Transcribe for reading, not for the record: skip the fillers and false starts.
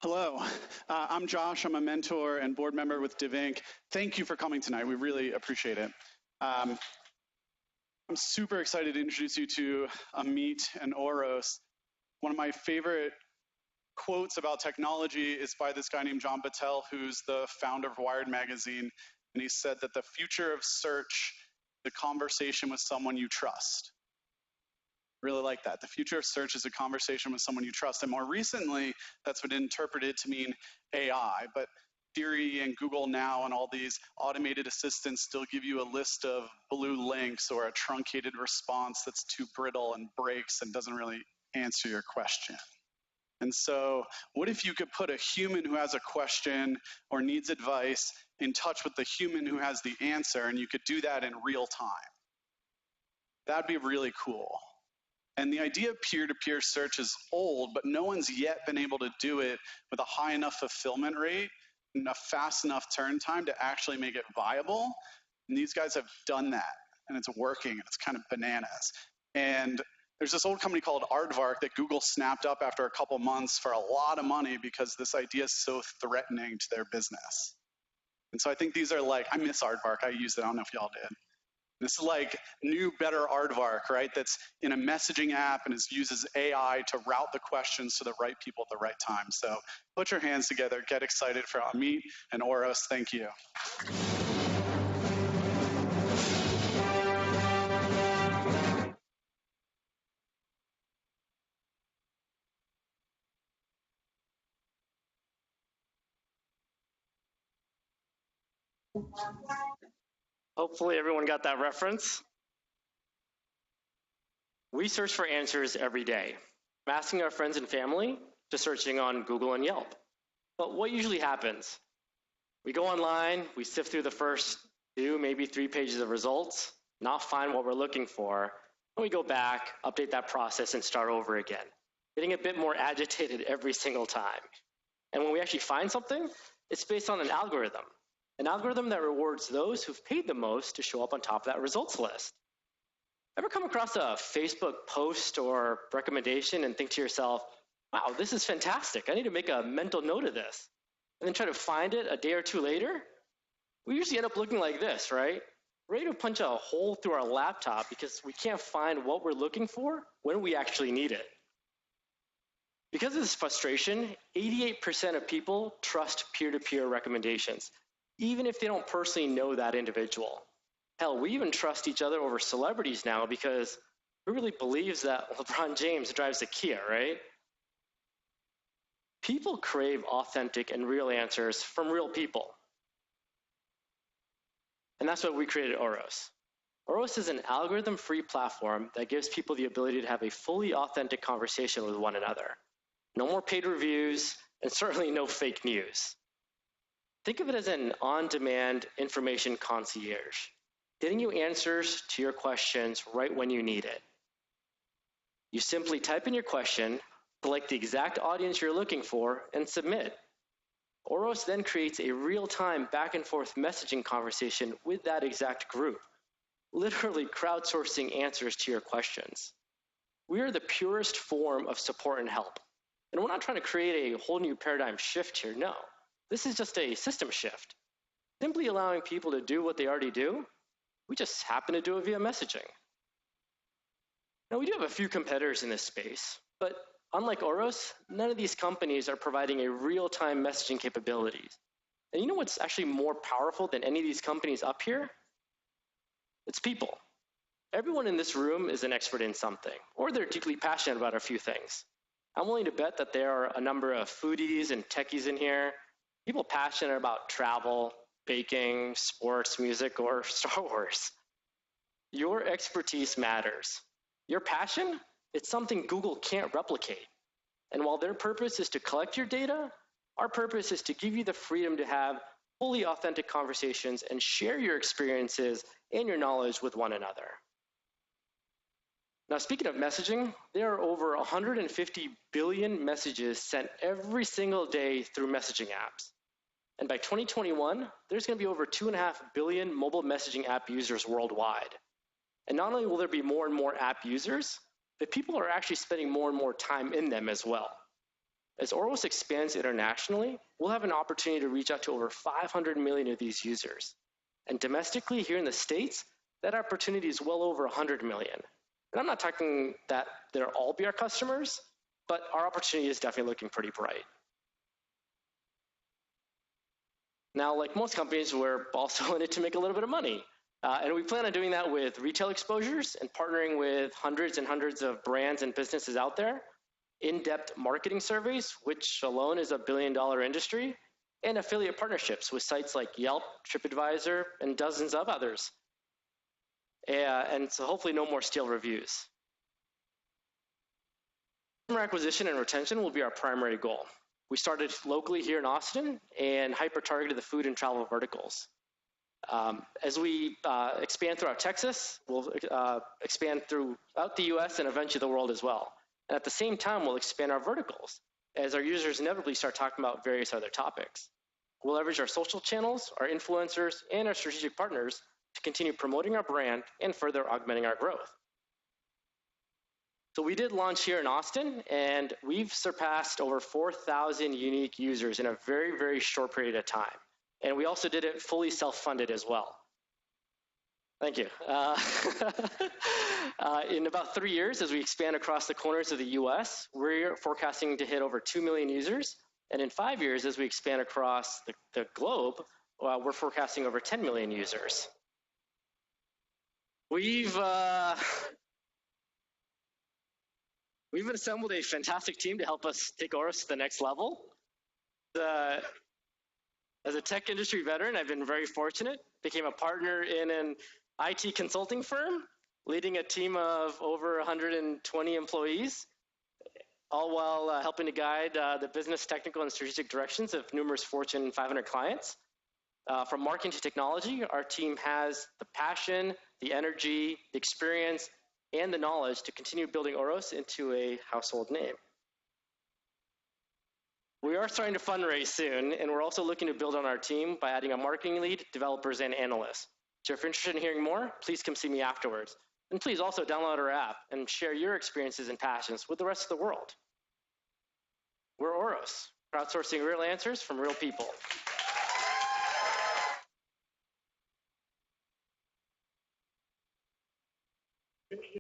Hello, I'm Josh. I'm a mentor and board member with DivInc. Thank you for coming tonight. We really appreciate it. I'm super excited to introduce you to Amit and Oros. One of my favorite quotes about technology is by this guy named John Battelle, who's the founder of Wired magazine. And he said that the future of search is a conversation with someone you trust. Really like that. The future of search is a conversation with someone you trust. And more recently, that's been interpreted to mean AI. But Siri and Google Now and all these automated assistants still give you a list of blue links or a truncated response that's too brittle and breaks and doesn't really answer your question. And so what if you could put a human who has a question or needs advice in touch with the human who has the answer, and you could do that in real time? That'd be really cool. And the idea of peer-to-peer search is old, but no one's yet been able to do it with a high enough fulfillment rate and a fast enough turn time to actually make it viable. And these guys have done that, and it's working, and it's kind of bananas. And there's this old company called Aardvark that Google snapped up after a couple months for a lot of money because this idea is so threatening to their business. And so I think these are like, I miss Aardvark. I used it. I don't know if y'all did. This is like new, better Aardvark, right? That's in a messaging app and uses AI to route the questions to the right people at the right time. So put your hands together, get excited for Amit and Oros. Thank you. Hopefully everyone got that reference. We search for answers every day, from asking our friends and family to searching on Google and Yelp. But what usually happens? We go online, we sift through the first 2, maybe 3 pages of results, not find what we're looking for, and we go back, update that process, and start over again, getting a bit more agitated every single time. And when we actually find something, it's based on an algorithm that rewards those who've paid the most to show up on top of that results list. Ever come across a Facebook post or recommendation and think to yourself, wow, this is fantastic. I need to make a mental note of this. And then try to find it a day or 2 later? We usually end up looking like this, right? Ready to punch a hole through our laptop because we can't find what we're looking for when we actually need it. Because of this frustration, 88% of people trust peer-to-peer recommendations, even if they don't personally know that individual. Hell, we even trust each other over celebrities now because who really believes that LeBron James drives a Kia, right? People crave authentic and real answers from real people. And that's what we created Oros. Oros is an algorithm-free platform that gives people the ability to have a fully authentic conversation with one another. No more paid reviews, and certainly no fake news. Think of it as an on-demand information concierge, getting you answers to your questions right when you need it. You simply type in your question, select the exact audience you're looking for, and submit. Oros then creates a real-time back-and-forth messaging conversation with that exact group, literally crowdsourcing answers to your questions. We are the purest form of support and help. And we're not trying to create a whole new paradigm shift here, no. This is just a system shift. Simply allowing people to do what they already do, we just happen to do it via messaging. Now, we do have a few competitors in this space, but unlike Oros, none of these companies are providing a real-time messaging capabilities. And you know what's actually more powerful than any of these companies up here? It's people. Everyone in this room is an expert in something, or they're deeply passionate about a few things. I'm willing to bet that there are a number of foodies and techies in here, people passionate about travel, baking, sports, music, or Star Wars. Your expertise matters. Your passion, it's something Google can't replicate. And while their purpose is to collect your data, our purpose is to give you the freedom to have fully authentic conversations and share your experiences and your knowledge with one another. Now, speaking of messaging, there are over 150 billion messages sent every single day through messaging apps. And by 2021, there's going to be over 2.5 billion mobile messaging app users worldwide. And not only will there be more and more app users, but people are actually spending more and more time in them as well. As Oros expands internationally, we'll have an opportunity to reach out to over 500 million of these users. And domestically, here in the States, that opportunity is well over 100 million. And I'm not talking that they'll all be our customers, but our opportunity is definitely looking pretty bright. Now, like most companies, we're also in it to make a little bit of money. And we plan on doing that with retail exposures and partnering with hundreds and hundreds of brands and businesses out there, in-depth marketing surveys, which alone is $1 billion industry, and affiliate partnerships with sites like Yelp, TripAdvisor, and dozens of others. And so hopefully no more stale reviews. Customer acquisition and retention will be our primary goal. We started locally here in Austin and hyper-targeted the food and travel verticals. As we expand throughout Texas, we'll expand throughout the US and eventually the world as well. And at the same time, we'll expand our verticals as our users inevitably start talking about various other topics. We'll leverage our social channels, our influencers, and our strategic partners to continue promoting our brand and further augmenting our growth. So we did launch here in Austin, and we've surpassed over 4,000 unique users in a very, very short period of time. And we also did it fully self-funded as well. Thank you. In about 3 years, as we expand across the corners of the US, we're forecasting to hit over 2 million users. And in 5 years, as we expand across the globe, we're forecasting over 10 million users. We've assembled a fantastic team to help us take Oros to the next level. As a tech industry veteran, I've been very fortunate. Became a partner in an IT consulting firm, leading a team of over 120 employees, all while helping to guide the business, technical, and strategic directions of numerous Fortune 500 clients. From marketing to technology, our team has the passion, the energy, the experience, and the knowledge to continue building Oros into a household name. We are starting to fundraise soon, and we're also looking to build on our team by adding a marketing lead, developers, and analysts. So if you're interested in hearing more, please come see me afterwards. And please also download our app and share your experiences and passions with the rest of the world. We're Oros, crowdsourcing real answers from real people.